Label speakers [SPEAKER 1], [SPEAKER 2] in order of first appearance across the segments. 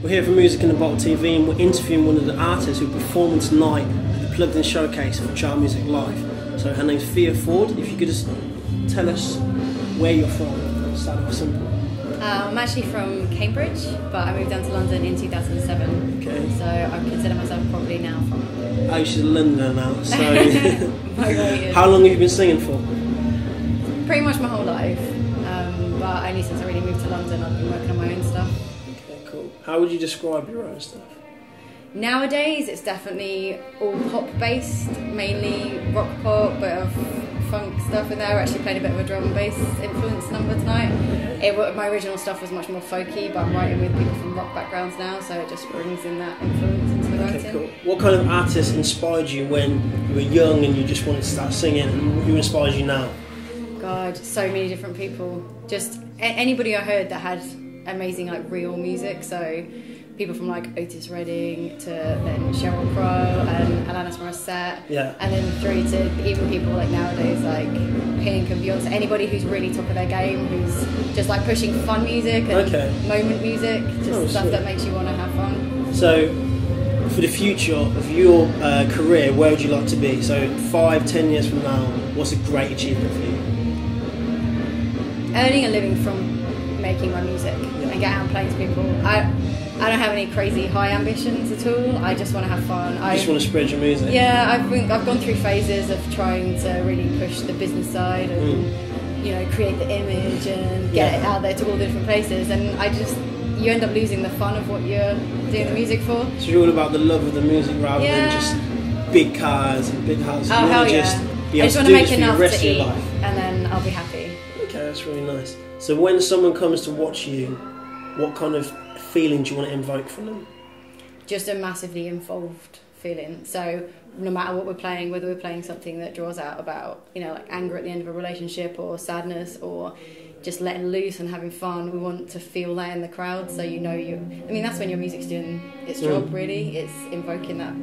[SPEAKER 1] We're here for Music in the Bottle TV and we're interviewing one of the artists who performed tonight at the Plugged In Showcase for Child Music Live. So her name's Thea Ford. If you could just tell us where you're from, start off simple.
[SPEAKER 2] I'm actually from Cambridge, but I moved down to London in 2007.
[SPEAKER 1] Okay.
[SPEAKER 2] So I consider myself probably now from London.
[SPEAKER 1] Oh, she's a Londoner now, so...
[SPEAKER 2] Migrated.
[SPEAKER 1] How long have you been singing for?
[SPEAKER 2] Pretty much my whole life, but only since I really moved to London I've been working on my own stuff.
[SPEAKER 1] Okay, cool. How would you describe your own stuff?
[SPEAKER 2] Nowadays it's definitely all pop based, mainly rock pop, bit of funk stuff in there. I actually played a bit of a drum and bass influence number tonight. My original stuff was much more folky, but I'm writing with people from rock backgrounds now, so it just brings in that influence into the writing.
[SPEAKER 1] Okay, cool. What kind of artist inspired you when you were young and you just wanted to start singing, and who inspires you now?
[SPEAKER 2] God, so many different people. Just anybody I heard that had amazing like real music, so people from like Otis Redding to then Sheryl Crow and Alanis Morissette,
[SPEAKER 1] yeah,
[SPEAKER 2] and then through to even people like nowadays like Pink and Beyonce, anybody who's really top of their game, who's just like pushing fun music and moment music, just stuff that makes you want to have fun.
[SPEAKER 1] So for the future of your career, where would you like to be? So 5-10 years from now, what's a great achievement for you?
[SPEAKER 2] Earning a living from making my music and get out and playing to people. I don't have any crazy high ambitions at all. I just want to have fun.
[SPEAKER 1] I just want to spread your music.
[SPEAKER 2] Yeah, I've gone through phases of trying to really push the business side and you know, create the image and get it out there to all the different places. And you end up losing the fun of what you're doing the music for. So
[SPEAKER 1] you're all about the love of the music rather than just big cars and big houses.
[SPEAKER 2] Oh hell yeah! I just want to make enough to eat, and then I'll be happy.
[SPEAKER 1] Okay, that's really nice. So when someone comes to watch you, what kind of feeling do you want to invoke from them?
[SPEAKER 2] Just a massively involved feeling. So no matter what we're playing, whether we're playing something that draws out about, you know, like anger at the end of a relationship or sadness or just letting loose and having fun, we want to feel that in the crowd. So you know I mean, that's when your music's doing its job really. It's invoking that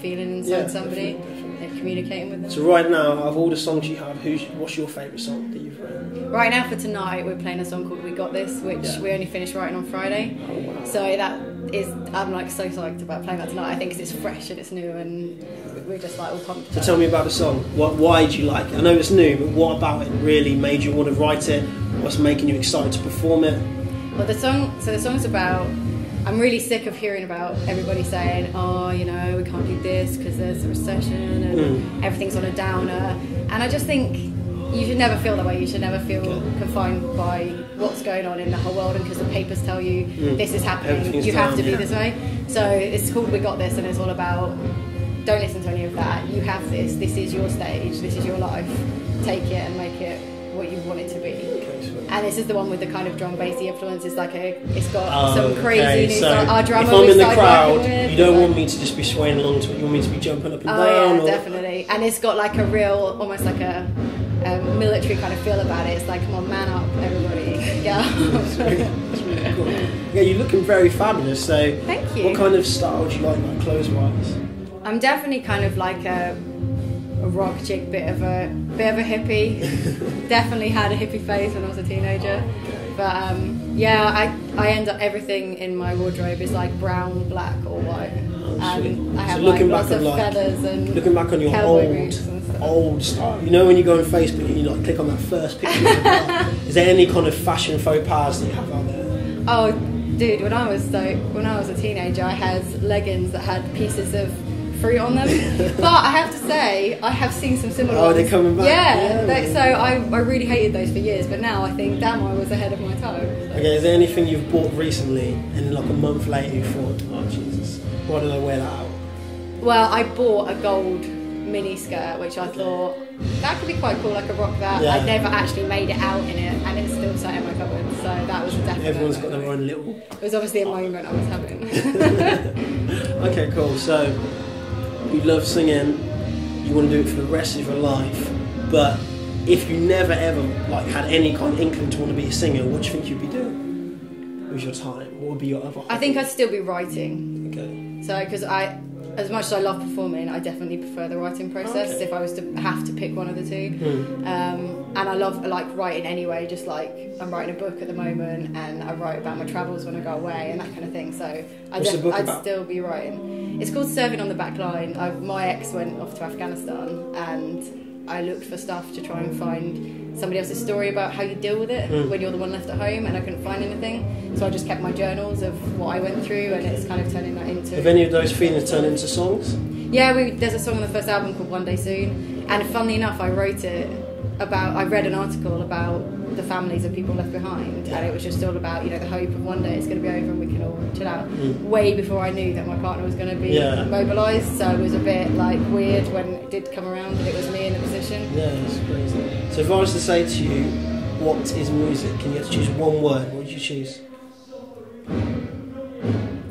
[SPEAKER 2] feeling inside somebody and communicating with them.
[SPEAKER 1] So right now, out of all the songs you have, what's your favourite song that you've written?
[SPEAKER 2] Right now for tonight, we're playing a song called We Got This, which we only finished writing on Friday. Oh, wow. So I'm like so psyched about playing that tonight. I think 'cause it's fresh and it's new and we're just like all pumped.
[SPEAKER 1] So tell me about the song. Why do you like it? I know it's new, but what about it really made you want to write it? What's making you excited to perform it?
[SPEAKER 2] Well, the song's about, I'm really sick of hearing about everybody saying, oh, you know, we can't do this because there's a recession and everything's on a downer. And I just think you should never feel that way. You should never feel confined by what's going on in the whole world, and because the papers tell you this is happening, you have to be this way. So it's called We Got This, and it's all about, don't listen to any of that. You have this. This is your stage. This is your life. Take it and make it what you want it to be. And this is the one with the kind of drum bassy influence. It's like it's got some crazy.
[SPEAKER 1] So
[SPEAKER 2] our drummer,
[SPEAKER 1] if I'm in the crowd, you don't want me to just be swaying along to it. You want me to be jumping up and down.
[SPEAKER 2] Yeah, definitely. And it's got like a real, almost like a military kind of feel about it. It's like, come on, man up, everybody. Yeah.
[SPEAKER 1] That's really cool. Yeah, you're looking very fabulous. So,
[SPEAKER 2] thank you.
[SPEAKER 1] What kind of style do you like clothes-wise?
[SPEAKER 2] I'm definitely kind of like a rock chick, bit of a hippie. Definitely had a hippie phase when I was a teenager. But yeah, I end up, everything in my wardrobe is like brown, black or white. And I have like lots of feathers and
[SPEAKER 1] looking back on your old style. You know when you go on Facebook and you like click on that first picture is there any kind of fashion faux pas that you have out there?
[SPEAKER 2] Oh dude, when I was a teenager I had leggings that had pieces of fruit on them. But I have to say, I have seen some similar ones.
[SPEAKER 1] Oh, they're coming back?
[SPEAKER 2] Yeah. So I really hated those for years, but now I think, damn, I was ahead of my time. So.
[SPEAKER 1] Okay, is there anything you've bought recently and like a month later you thought, oh Jesus, why did I wear that out?
[SPEAKER 2] Well, I bought a gold mini skirt, which I thought, that could be quite cool, like a rock that. I never actually made it out in it, and it's still sat in my cupboard, so that was definitely...
[SPEAKER 1] Everyone's got their own little...
[SPEAKER 2] It was obviously a moment I was having.
[SPEAKER 1] Okay, cool, so... You love singing, you want to do it for the rest of your life, but if you never ever like had any kind of inkling to want to be a singer, what do you think you'd be doing with your time? What would be your other hobby?
[SPEAKER 2] I think I'd still be writing.
[SPEAKER 1] Okay.
[SPEAKER 2] So, because I as much as I love performing, I definitely prefer the writing process.
[SPEAKER 1] Okay.
[SPEAKER 2] If I was to have to pick one of the two, and I love like writing anyway. Just like I'm writing a book at the moment, and I write about my travels when I go away and that kind of thing. So I'd still be writing. It's called Serving on the Back Line. My ex went off to Afghanistan, and I looked for stuff to try and find somebody else's story about how you deal with it when you're the one left at home, and I couldn't find anything. So I just kept my journals of what I went through, and it's kind of turning that into...
[SPEAKER 1] Have any of those feelings turned into songs?
[SPEAKER 2] Yeah, there's a song on the first album called One Day Soon, and funnily enough, I read an article about the families of people left behind, and it was just all about, you know, the hope of one day it's going to be over and we can all chill out. Way before I knew that my partner was going to be mobilised, so it was a bit like weird when it did come around and it was me in the position.
[SPEAKER 1] Yeah, it's crazy. So if I was to say to you, what is music, and you had to choose one word, what would you choose?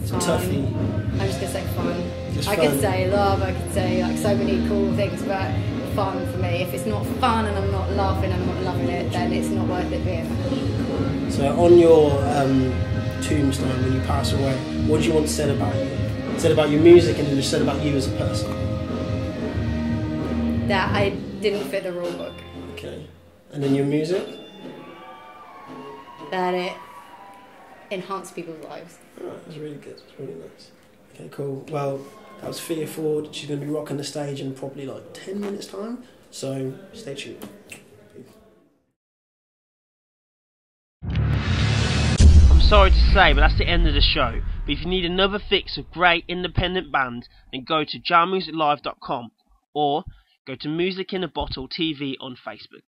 [SPEAKER 1] It's a toughie.
[SPEAKER 2] I'm just going to say fun.
[SPEAKER 1] Just
[SPEAKER 2] I
[SPEAKER 1] fun.
[SPEAKER 2] could say love, I could say like so many cool things, but fun for me. If it's not fun and I'm not laughing and I'm not loving it, then it's not worth it being.
[SPEAKER 1] So on your tombstone, when you pass away, what do you want said about you? Said about your music, and then just said about you as a person?
[SPEAKER 2] That I didn't fit the rule book.
[SPEAKER 1] Okay. And then your music?
[SPEAKER 2] That it enhanced people's lives.
[SPEAKER 1] Alright, that's really good. It's really nice. Okay, cool. Well, that was Thea Ford. She's going to be rocking the stage in probably like 10 minutes time. So stay tuned. I'm sorry to say, but that's the end of the show. But if you need another fix of great independent band, then go to jarmusiclive.com or go to Music in a Bottle TV on Facebook.